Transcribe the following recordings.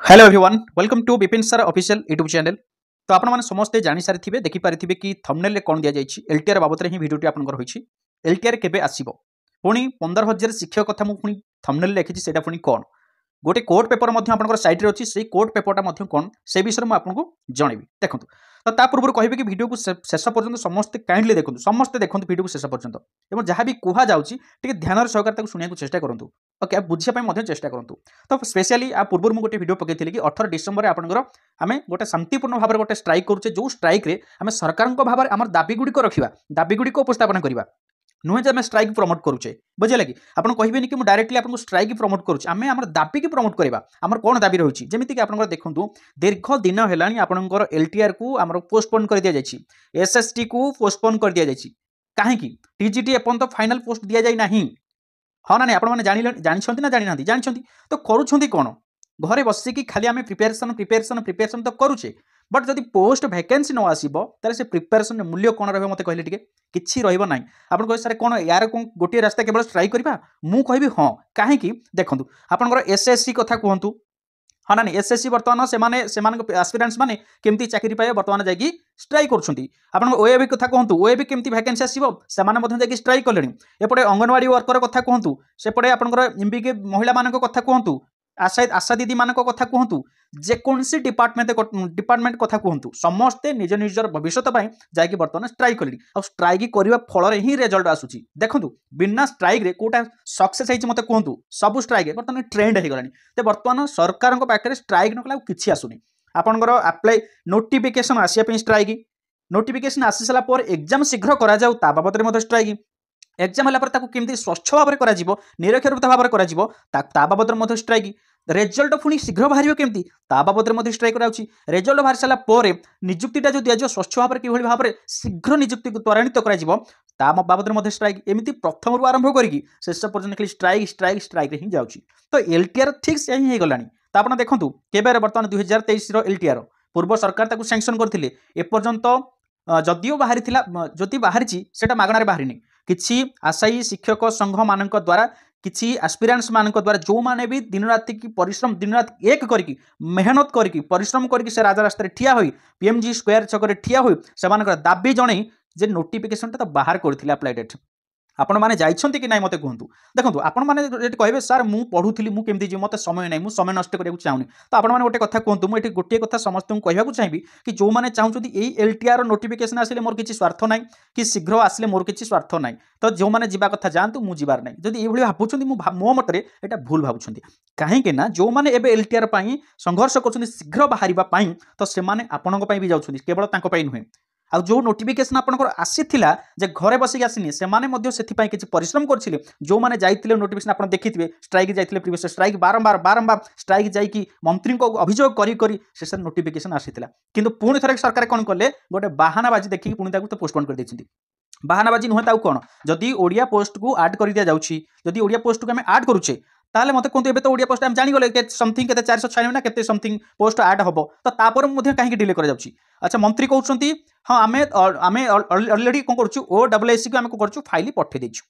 Hello everyone welcome to Vipin sir official YouTube channel. तो आपण मैंने समस्ते जानी सारी देखि पारिथिबे कि थंबनेल रे कोन दिया जाइछि एलटीआर बाबत रे ही वीडियोटी आपनकर होइछि। एलटीआर केबे आसीबो पुनी 15000 शिक्षक कथा मु पुनी थंबनेल लिखिछि सेटा पुनी कोन गोटे कोर्ट पेपर मध्य आपनकर साइट रे अछि सेही कोर्ट पेपरटा मध्य कोन से विषय मु आपनको जणेबी। देखंतु तो ता पूर्व कहबे कि वीडियो को शेष पर्यंत समस्त काइंडली देखंतु समस्त देखंतु वीडियो को शेष पर्यंत एवं जहाँ भी कुहा जाउछि टिके ध्यान सहकार ताको सुनिया को चेष्टा करंतु ओके बुझिया पय मध्य चेष्टा करंतु। तो स्पेशली आ पूर्व मु गोटे वीडियो पकेइथिली कि 18 डिसेंबर आपनकर आमे गोटे शांतिपूर्ण भाव गोटे स्ट्राइक करूचे जो स्ट्राइक रे आमे सरकार को भाव आम दाबी गुड़ी रखा दाबी गुड़ी उपस्थापन करवा नुहे जे स्ट्राइक प्रमोट करुचे बुझे कि आप कहेनि कि डायरेक्टली आपको स्ट्राइक प्रमोट करुचे आम आम दाबी की प्रमोट करवा आम कौन दाबी रही जमीक आप देखूँ दीर्घ दिन है आपंकर एलटीआर को आम पोस्टपोन कर दि जाए एसएसटी को पोस्टपोन कर दि जाए कहीं टीजीटी एपर्यंत फाइनाल पोस्ट दि जाए ना हाँ ना नहीं आपने जानते ना जानी ना जानते तो करुँच कौन घरे बसिकी खाली आम प्रिपेरेसन तो करुचे बट जदि पोस्ट वैकेंसी न आसब ताले से प्रिपेरेसन मूल्य कौन रही मत कहले टिके किछि रहिबो नाही। आपन कह सर कौन यार कौन गोटे रास्ता केवल स्ट्राइक करवा मु कहबी हाँ कहीं देखो आपंकर एसएससी कथा कहतु हाँ ना एसएससी बर्तमान से आस्पिरेंट्स माने केमती चाकरी पाए बर्तमान जाकि स्ट्राइक करुछंती आपन ओएबी कथा कहतु ओएबी केमती वैकेंसी आसीबो सेमाने मध्य जाकि स्ट्राइक कलेनी एपटे अंगनवाड़ी वर्कर कथा कहतु सेपटे आपनकर एमबीके महिला मानक कथा कहतु आशा दीदी मान कथा कहतु जेकोसी डिपार्टमेंट कथा कहतु समस्ते निज निजर भविष्य जाकि बर्तमान स्ट्राइक कले आ स्ट्राइक करने फल ही रिजल्ट आसूची देखो बिना स्ट्राइक रे कोटा सक्सेस होती मत कहतु सब स्ट्राइक बर्तमान ट्रेंड हो गलानी तो बर्तमान सरकार पाखे स्ट्राइक नकला किसी आसुनी आपंकर आप्लाय नोटिफिकेशन आसापी स्ट्राइक नोटिफिकेशन आसी सारा पर एग्जाम शीघ्र करा जाऊ ता बाबद में स्ट्राइक एग्जाम है केमती स्वच्छ भाव में निरक्षरता भाव में बाबद में स्ट्राइक रेजल्ट पुणी शीघ्र बाहर केमती ता बाबद में स्ट्राइक कराऊँगी रेजल्ट बाहर सारापर निजुक्तिटा जो दिज्व स्वच्छ भाव में कि भाव में शीघ्र निजुक्ति को त्वरान्वित करा बाबद में स्ट्राइक एमती प्रथम रू आरंभ करके शेष पर्यटन खाली स्ट्राइक स्ट्राइक स्ट्राइक ही जाऊँगी। तो एलटीआर ठीक से ही गलानी तो आप देखो केवे बर्तमान 2023 एलटीआर पूर्व सरकार सैंक्शन करते एपर्यंत जदिओ बाहरी जदि बाहरी से मागणार बाहरी किसी आशायी शिक्षक संघ मान द्वारा किसी एस्पिरेंट्स मान द्वारा जो माने भी दिन रात की परिश्रम दिन रात एक करके मेहनत करके परिश्रम करके से राजा रास्तार ठिया हुई पीएमजी स्क्वायर छक ठिया हुई से दाबी जन जे नोटिफिकेशन तो बाहर करथिले अप्लाई डेट आपण मैंने जाइछंती कि नहीं मत कहतु देखो आपण मैंने कहे सर मु पढ़ुली मुझे केमती जी मत समय नहीं मुझे समय नष्ट करने चाहूनी तो आपण मैंने गोटे कथा कहतु मुझे गोटे कथा समस्त कहूँ चाहिए कि जो मैंने चाहूँगी यही एलटीआर नोटिफिकेशन आसिले मोर किसी स्वार्थ ना कि शीघ्र आसिले मोर किसी स्वार्थ ना तो जो मैंने जा कथा जातु मुझे जीवार नहीं जब ये भावुं मो मत यहाँ भूल भावुं कहीं जो मैंने एलटीआर संघर्ष कर शीघ्र बाहर तो से आपण भी जाऊँ केवल नुहे आ जो नोटिफिकेशन आपनकर आसीथिला जे घरे बसिक आसीनी से माने से किसी परिश्रम करथिले जो माने जाइथिले नोटिफिकेशन आपन देखिथिबे स्ट्राइक जाइथिले प्रीवियस स्ट्राइक बारंबार स्ट्राइक जाइकी मंत्री को अभियोग करी से नोटिफिकेशन आसीथिला किंतु पुणी थरे सरकार कोन करले गोटे बाहानाबाजी देखिकी पुणी ताकू तो पोस्टपोन कर दैछिंती बाहानाबाजी नुहे ताऊ कोन जदि ओडिया पोस्ट को ऐड कर दिया जाउछि जदि ओडिया पोस्ट को हम ऐड करूछे ताले मत कहते हैं तो ओडिया पोस्ट हम जानीगले समथिंग के 496 ना के समथिंग पोस्ट ऐड हम तो तापर कहीं डिले कर अच्छा मंत्री कहते हाँ आम अलरेडी कौन करसी को आम कौन फाइल पठे देचु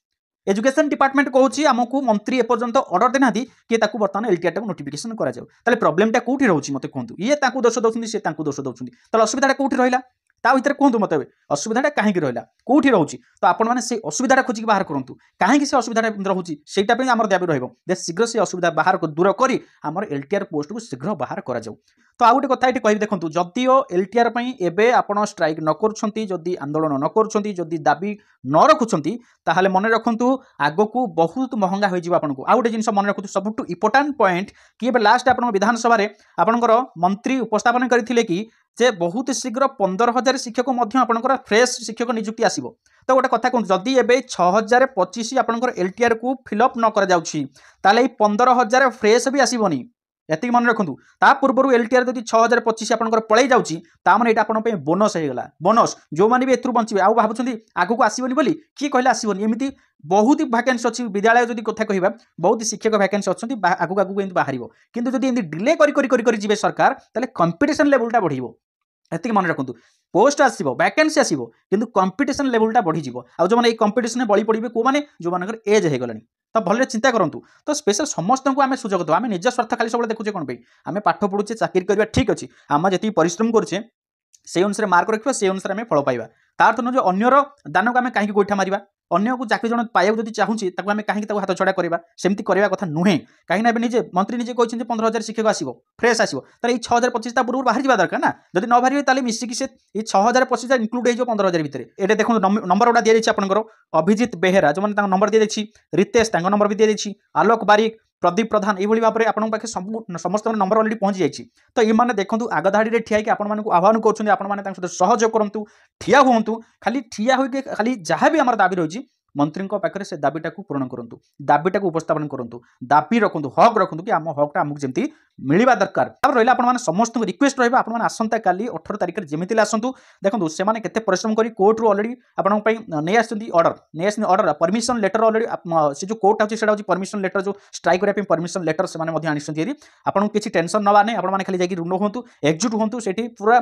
एजुकेशन डिपार्टमेंट कहूँ आमको मंत्री एपर्यंत ऑर्डर देना कि बर्तमान एलटीआर नोटिफिकेशन करा प्रॉब्लम कौटी रोचे मत कहूँ ये दोष दौरान सी दोष दौरान तो असुविधा कौटी रहा ता भर कहतु मत असुविधा कहीं रहा कौटी रोचे तो आपण मैंने असुविधा खोजिक बाहर करूँ कहीं से असुविधा रोचे से आम दाबी रही शीघ्र से असुविधा बाहर को दूर कर आम एलटीआर पोस्ट को शीघ्र बाहर करा जाऊ। तो आउ गोटे कथा ये कह देखो जदिओ एलटीआर एबे आपण स्ट्राइक न करुछंती जदि आंदोलन न करुछंती जदि दाबी न रखुछंती ताहले मन रखंतु आगो को बहुत महंगा हो जिवो आपनको। आउ गोटे जिंस मन रखंतु सबटु इंपोर्टेंट पॉइंट कि एबे लास्ट आपण विधानसभा रे आपनकर मंत्री उपस्थापन करथिले कि जे बहुत शीघ्र 15,000 शिक्षक मध्य आपनकर फ्रेश शिक्षक नियुक्ति आसीबो। तो गोटे कथा कहूँ जदि एबे 6,025 आपनकर एलटीआर को फिलअप न कर जाउछि ताले 15,000 फ्रेश भी आसीबोनी एति मन रखु ता पूर्व एलटीआर जब 6,025 आपंकर पलि जाऊँगी ताने यहाँ आप बोनस होगा बोनस जो मैंने भी एथुर बचे आउ भावुँ आगू आसबनी बोली किए कहले आसबनी एमती बहुत वैकेंसी अच्छी विद्यालय जब कथा कह बहुत शिक्षक वैकेंसी अच्छी आगू आगू बाहर किंतु जब डिले कर सरकार कंपटीशन लेवलटा बढ़ो एति मन रखु पोस्ट आसो वैकेंसी आसो किंतु कंपिटिशन लेवलटा बढ़ीज आउ जो मैंने कंपिटिशन बड़ी पड़े कौ मैंने जो मान एज हो गलानी तो भले चिंता करूँ तो स्पेशल समस्त को आम सुजोग देवा आम निज स्वार्थ खाली सब देखुचे कौन आम पाठ पढ़ुचे चाकरी करवा ठीक अच्छे आम जी परिश्रम करुचे से अनुसार मार्क रखा से अनुसार आम फल पाइबा तार तो जो अन्यर दान को आम कहीं गोईठा मारिबा अन्य को चाकरी जन पाइबा जब चाहूँगी आम कहीं हाथ छड़ा करवा सेमती करवा कथा नुहे कहीं निजे मंत्री निजे कहते 15,000 शिक्षक आसो फ्रेश आसो तो ये 6,025 पूर्व बाहर जावा दरकार ना जब न बाहर ताले मिसिकी से 6,025 इनक्लूड हो 15,000 भितर ये देखो नंबर गुड़ा दी जाए अभिजित बेहेरा जो मैंने नंबर दी जाए रितेश नंबर भी दी जाए आलोक बारिक प्रदीप प्रधान ये भाव में आपन पाखे समस्त नंबर अलरेडी पहुंची जाइए तो ये देखो आग धाड़ी ठिया कि आपण मानक आह्वान कर सहयोग करूँ ठिया हूँ खाली ठिया होगी खाली जहाँ भी आम दाबी रही मंत्री पाखे से दाबीटा पूरण करूँ दाबीटा उपस्थापन करूँ दाबी रखुँ हक रखुँ कि आम हकटा आमको जमी मिलवा दरकार रहा आप समस्त रिक्वेस्ट रहा आप आसंता काली 18 तारिख में जमी आसतु देखो से केते परिश्रम कर कोर्ट रू अलरेडी आपण नहीं आसती ऑर्डर परमिशन लेटर अलरेडी से जो कोर्ट अच्छे परमिशन लेटर जो स्ट्राइक करने परमिशन लेटर से आपको किसी टेंशन नवा नहीं आप खाली जाकि ऋण हूँ एकजुट हूँ से पूरा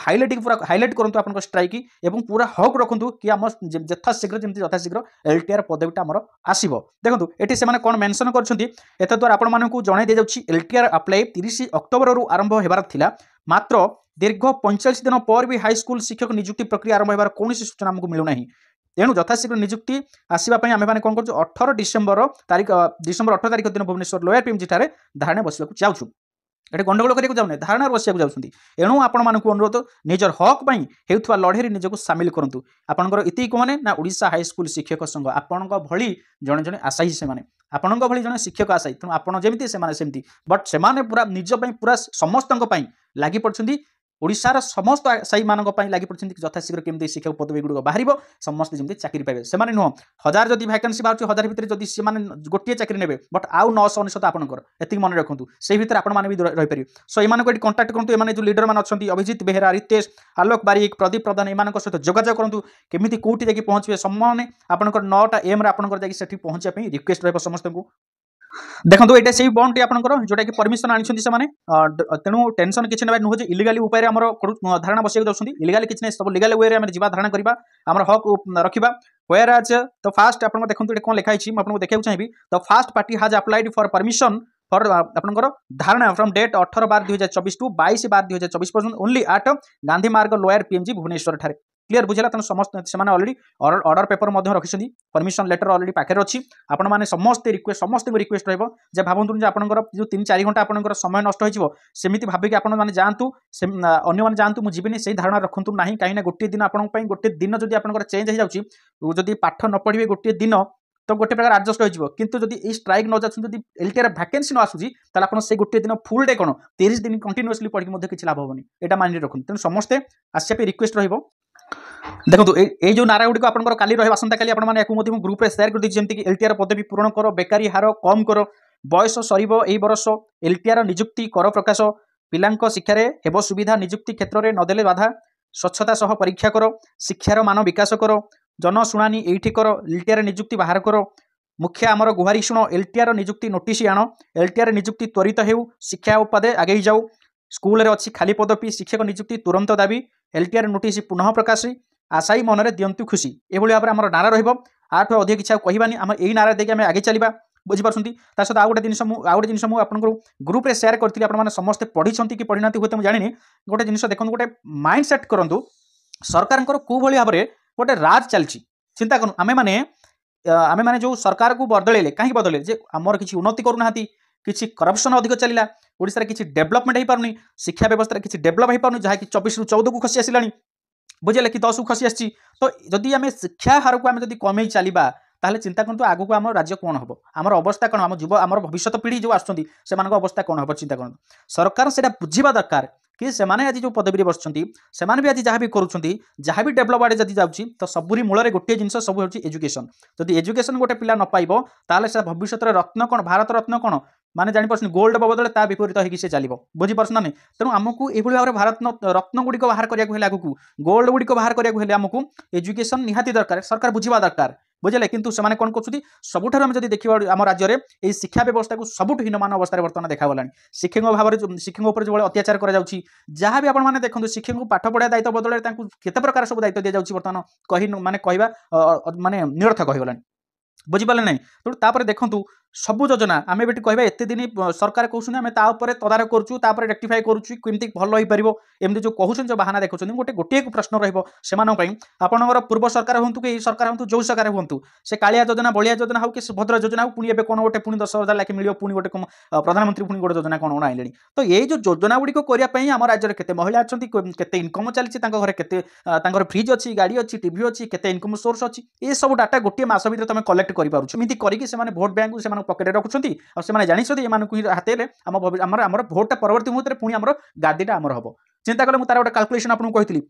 हाइलाइट करूँ आप स्ट्राइक और पूरा हक रखुँ कि आम यथाशीघ्र जमी यथाशीघ्र एलटीआर पदवीटा आमर आसो देखो ये से कौन मेंशन कर द्वारा आपको जन दी जाऊँगी एलटीआर अप्लाई 30 अक्टोबर आरंभ होबार थिला मात्र दीर्घ 45 दिन पर भी हाईस्कूल शिक्षक नियुक्ति प्रक्रिया आरंभ होबार कौन सूचना आमको मिलूना तेणु यथाशीघ्र नियुक्ति आसवाई आम मैंने कौन कर 18 डिसेम्बर 18 तारिख दिन भुवनेश्वर लोयर पीएमजी ठारे धारणा बसवाक चाहूँ ये गंडगोल करने जाऊँ धारणा बसवाक जाऊँगी एणु आपण मानक अनुरोध निजर हक होता लड़े निजक सामिल करूँ आपंकर इति कौन ना ओडिशा हाईस्कूल शिक्षक संघ आपण भली जड़े जड़े आशायी से आपण भली जड़े शिक्षक आशायी तेणु आपड़ जमी सेमती बट से पूरा निजपाई पूरा समस्त लगी पड़ते ओडिशार समस्त आशायी मानक लगी पड़ते यथाशीघ्र केमती शिक्षक पदवी गुड़िक बाहर समस्त जमी चाकरी पाइबे से नुह 1000 जदि वैकेंसी बाहर 1000 भितर जदि से गोटे चाकरी ने बट आउ 999 आपंकर एति मन रखुँ से भितर आपने भी रहीपर सो ये कंटाक्ट करूँ ये जो लीडर मैंने अच्छा अभिजित बेहेरा रितेश आलोक बारिक प्रदीप प्रधान एम सहित जोगाजोग करूँ केमी कौटी जाकि पहुँचे समय आपंकर 9टा AM आपंकर जाकि पहुँचापी रिक्वेस्ट रहा समस्त को देखो ये से बंड आपंकर जोटा कि परमिशन आनी तेणु टेंशन किसी ना नुह इलिगाली उपाय धारणा बसैक जाऊँगी इलिगाली किसी सब लिगाल वे में जा धारणा करवा आम हक रखा वेयर आज तो फास्ट आप देखो ये कौन लिखाई आपको देखा चाहिए द फास्ट पार्टी हाज अप्लाइड फॉर परमिशन फॉर आपंकर धारणा फ्रॉम डेट 18/12/2024 टू 22/12/2024 पर्यंत ओनली एट गांधी मार्ग लोयर पीएमजी भुवनेश्वर ठारे क्लियर बुझेगा तेणु समस्त से अलरेडी ऑर्डर पेपर रखी परमिशन लेटर अलरेडी पाखे अच्छी आपण मैंने समस्त रिक्वेस्ट समस्त रिक्वेस्ट रहा भावतु आपंकर जो 3-4 घंटा आपंकर समय नष्ट होमती भाविक आप जातु अन्य जातु मुझे जीवनी से धारणा रखु ना कहीं गोटे दिन आप गोटे दिन जब आप चेंज हो जाती पाठ न पढ़े गोटे दिन तो गोटे प्रकार एडजस्ट हो किंतु जदि ये स्ट्राइक न जाती एलटीआर वैकेंसी न आसूसी आप से गोटे दिन फुल डे कौन 30 दिन कंटिन्यूअसली पढ़ी किसी लाभ होनी यहाँ माइंड रखुन तेणु समस्ते आसापी रिक्वेस्ट रही देखो ये जो नारा गुड़िक आप काली रहा आसंता काली आपको ग्रुप रे शेयर कर दी जमीक एलटीआर पदवी पूरण कर बेकारी हार कम कर बयस सर वर्ष एलटीआर नियुक्ति कर प्रकाश पिला शिक्षार हेब सुविधा नियुक्ति क्षेत्र में नदेले बाधा स्वच्छता सह परीक्षा कर शिक्षार मान विकास कर जनशुणानी एठी कर एलटीआर नियुक्ति बाहर कर मुखिया आमर गुहारी शुण एलटीआर नियुक्ति नोटिस आण एलटीआर नियुक्ति त्वरित हेउ शिक्षा उपदे आगे जाऊ स्कूल रे अच्छी खाली पदवी शिक्षक नियुक्ति तुरंत दाबी एलटीआर नोटिस पुनः प्रकाश आशायी मनरे दिंतु खुशी ये भाव में नारा रठ अधिक किसी कहबानी आम यही नारा देखिए आगे चलवा बुझीपार सहित आउ गोटे जिन आपको ग्रुप रे शेयर करी आपने समस्ते पढ़ी कि पढ़ी ना हुए तो जानी गोटे जिन देखो गोटे माइंड सेट करूँ सरकार कौ भाव में गोटे राज चलती चिंता करूँ आमे माने जो सरकार को बदलैले कहीं बदलैले जे आमर किसी उन्नति करूना किसी करप्शन अधिक चलला ओडिशा रे किसी डेवलपमेंट हो पारुनी शिक्षा व्यवस्था किसी डेवलप हो पारुनी जहाँ कि 24 ରୁ 14 को खसी आसिला बुझे कि 10 को खसी आसी तो जदि आम शिक्षा हार को आम कमे चलवा ताहले चिंता करते आगू आम राज्य कौन हम आम अवस्था कौन आम युव आम भविष्य पीढ़ी जो आसुँच से अवस्था कौन हम चिंता करते सरकार से बुझा दरकार कि सेमाने आज जो पदवी बसुँच से भी आज जहाँ भी करुँच जहाँ भी डेभलप आड़े जब जाऊँगी तो सबूरी मूल गोटे जिन सब हूँ एजुकेशन जदि एजुकेशन गोटे पिला न पाइब ताहले से भविष्य रत्न कौन भारत रत्न कौन माने जापर गोल्ड बदले ता विपरीत होगी से चलो बुझीपार ना नहीं तेणु आमको ये भाव में भारत रत्न गुड़िक बाहर करने आगू गोल्ड गुड़िक बाहर करने आमको एजुकेशन निहाती दरकार सरकार बुझा दरकार बुझे किंतु से कौन कर सबुठ आम जब देखा आम राज्य में ये शिक्षा व्यवस्था को सबुठ हीनमान अवस्था बर्तमान देखा शिक्षक भाव में शिक्षक जो अत्याचार कर जहाँ भी आपने देखो शिक्षक को पाठ पढ़ा दायित्व बदल केते प्रकार सब दायित्व दि जाऊँगी बर्तमान कही माने कहवा माने निरर्थक होगलानी बुझिपारे ना तेणु देखूँ सबू योजना आम भी कहवा एत दिन सरकार कहते आम तदारख करुँ रेक्टिफाई करुँच भल हो पार एमती जो कहते जो बाहाना देखुं गोटे गोटे प्रश्न रपर पूर्व सरकार हूँ कि सरकार हूँ जो सरकार हूँ से कालिया योजना बलिया योजना हो कि सुभद्रा योजना हो पुणी कौन गोटे पुणी 10,000 लाख मिले पुणी गोटे प्रधानमंत्री पुणी गोटे योजना कौन आइले तो यही जो योजना गुड़िक करने आम राज्य में केते महिला अच्छा केते इनकम चलती घरे केते फ्रिज अच्छी गाड़ी अच्छी टीवी अच्छी केते इनकम सोर्स अच्छी ये सब डाटा गोटे मास भर तुम कलेक्ट करमती करके भोट बैंक से पकेट रखुच्च जानी हाथ आम भोटा परवर्ती मुहूर्त में पुणी आम गादीटा आमर हम चिंता कले तार गोटे काल्कुलेसन आपको कही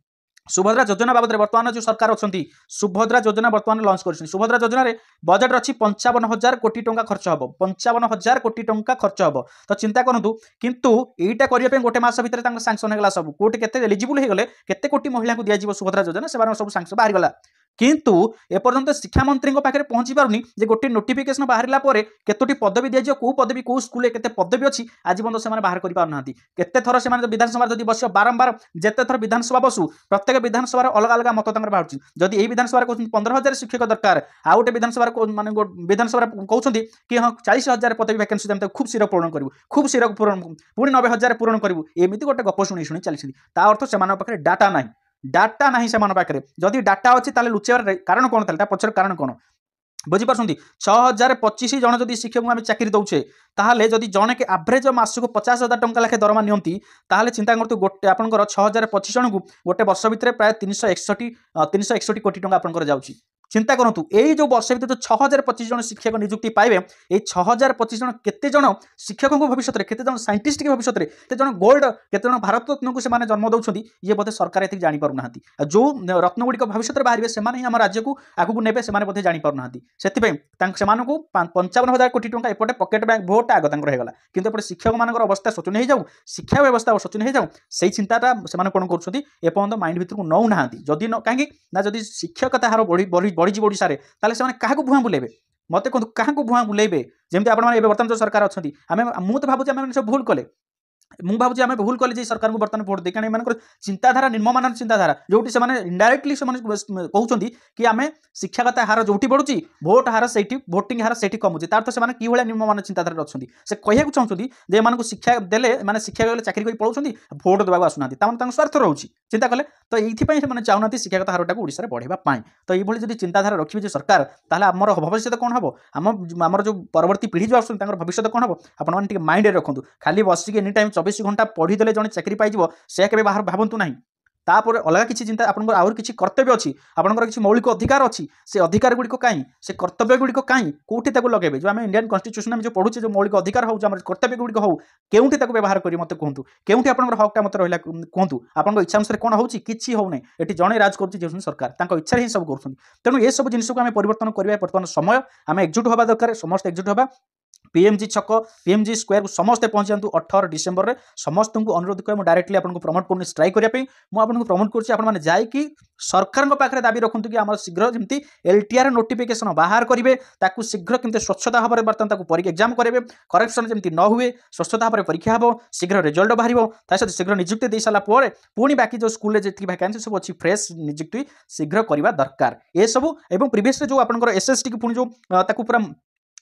सुभद्रा योजना बाबद बर्तमान जो सरकार अच्छा सुभद्रा योजना बर्तमान लंच कर सुभद्रा योजना बजेट अच्छी 55,000 कोटी टंका खर्च हम 55,000 कोटी टंका खर्च हम तो चिंता करूँ किंतु यहीटा करने गोटे मास भितर सांसन होगा सब कोटी के एलिजिबल हो गले केते कोटी महिला को दिज्व सुभद्रा योजना से सब सांसन बाहरीगला किंतु एपर्यंत शिक्षा मंत्री पाखे पहुंची पारुनी जे गोटे नोटिफिकेशन बाहरला केतोटी पदवी दिज्व कौ पदवी कौ स्कूल केते पदवी अच्छी आज पर्यंत से बाहर कर पारना केते थर से विधानसभा जब बस बारंबार जिते थर विधानसभा बसु प्रत्येक विधानसभा अलग अलग मत बाहर जदि यही विधानसभा कहते 15,000 शिक्षक दरकार आउ गोटे विधानसभा मान विधानसभा कहते कि हाँ 40,000 पदवी वैकेंसी खूब शीघ्र पूरण करूँ खूब शीघ्र पूरण पुणी 90,000 पूरण करूँ एमती गोटे गप शुणी शुणी चली अर्थ से डाटा ना डाटा ना से पाखे जदि डाटा अच्छी लुचेबार कारण कौन था पचर कारण कौन बुझीपार 6,025 जन जदि शिक्षक को आम चाकरी दौचे ताहले जदि जने के एवरेज मासक 50,000 टंका लाखे दरमा नियंती ताहले चिंता करतु गोटे आपंकर 6,025 जन को गोटे वर्ष भितर प्राय 361 कोटी टंका आपंकर जाउची चिंता करूँ यही जो वर्ष भर जो 6,025 जन शिक्षक नियुक्ति पाइबे ये 6,025 जन केते जन शिक्षक को भविष्य में केते जन साइंटिस्ट के भविष्य में केते जन गोल्ड केते जन भारत रत्न को से जन्म दौरान ये बोधे सरकार ये जापर ना जो रत्न गुड़िक भविष्य में बाहर से आम राज्य को आगू ने बोधे जापर ना से 55,000 कोटी टंका एपटे पकेट बैंक भोट आग होगा किंतु एपटे शिक्षक मान अवस्था शोचनीय हो जाऊ शिक्षा व्यवस्था शोचनीय हो जाऊ से चिंताटा से कौन कर माइंड भर को नौना जदि कहीं जदि शिक्षकता हार बढ़ी ओडिशा रे ताले से क्या भुआ बुलेबे मत कहूँ क्या भुआ बुलेबे जमी आप बर्तमान जो सरकार अच्छा मुझे भावुँ आम सब भूल कले मुझे भावुँ आम भूल कले सरकार को बर्तमान भोट दे कहीं चिंताधारा निम्नमान चिंताधारा जो इनडायरेक्टली कहते कि आम शिक्षागत हार जो बढ़ुची भोट हार से भोटिंग हार से कमुचे तार तो से कि निम्नमान चिंताधारा अच्छा से कहूँ चाहते जे शिक्षा देले मैंने शिक्षा गले चाकरी कर पलाउं भोट देवाक आसुना स्वार्थ रोचे चिंता कले तो ये चाहूना शिक्षागत हारटा को ओडिशा बढ़ावा तो ये जब चिंताधारा रखिए सरकार ताहले आमर भविष्य कौन हम आमर जो परवर्ती पीढ़ी जो आसुन भविष्य कौन हम आपने माइंड रखु खाली बसिक एनी टाइम 24 घंटा पढ़ीदे जड़े चाकरी पाइब से केवे बाहर भावतु ना तापर अलग किसी चिंता आपन आउर किसी कर्तव्य अच्छी आपंकर किसी मौलिक अधिकार अच्छी से अधिकार गुड़िक कहीं से कर्तव्य गुड़िक कहीं कौटी लगेबे जो आम इंडियन कन्स्टिट्यूशन जो पढ़ुचे जो मौलिक अधिकार हो कर्तव्य गुड़िक हो केउठी व्यवहार करी मत कहतु केउठी आपंकर हकटा मत रहा कहतु आपन इच्छा अनुसार कौन होची किछि होने एटी जड़े राज कर सरकार इच्छा ही सब कर तेणु ये सब जिनिस को आम परिवर्तन करवा बर्तमान समय आम एकजुट होगा दरकार समस्त एकजुट होगा पीएमजी छक पीएमजी स्क्वायर को समस्ते पहुंच जातु 18 डिसेम्बर में समस्त को अनुरोध कर डायरेक्टली आपको प्रमोट करनी स्ट्राइक करने मुझे प्रमोट कर जाकि सरकार पाखे दाबी रखु कि आम शीघ्र जमी एलटीआर नोटिफिकेशन बाहर करेंगे ताकू शीघ्र केमती स्वच्छता भाव में बर्तमान एग्जाम करेंगे करेक्शन जमी न हुए स्वच्छता भाव में परीक्षा हम शीघ्र रिजल्ट बाहर शीघ्र नियुक्ति दे सारापर पुणी बाकी जो स्कूल जी वैकेंसी सब अच्छी फ्रेश नियुक्ति शीघ्र करवा दरकार ये सब एवं प्रीवियस जो आपंकर एसएसटी की पुणी जो पूरा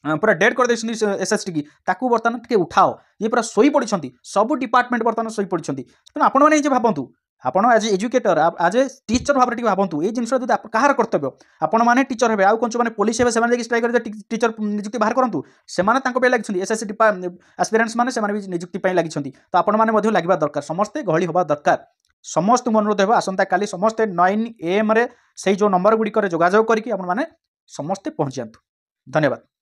पूरा डेड कर एसएसटी की ताकू बर्तमान टे उठाओ ये पूरा शोई पड़ी सब डिपार्टमेंट बर्तमान शोई पड़ी तेणु आपण मैंने भावतु आपड़ आज एजुकेटर आज ए टीचर भाव में भावतु ये जिन कहार कर्तव्य आपण मैंने टीचर हे आउ कौन जो पुलिस हे स्ट्राइक कर टीचर नियुक्ति बाहर करूँ से लगी एसएससी एस्पिरेंट्स मैंने भी नियुक्ति लगी तो आपण मैंने लगे दरकार समस्ते गहली होगा दरकार समस्त अनुरोध हो आसंता काली समस्ते 9 AM से जो नंबर गुड़िक जोगाजोग करके समस्ते पहुँच जातु धन्यवाद।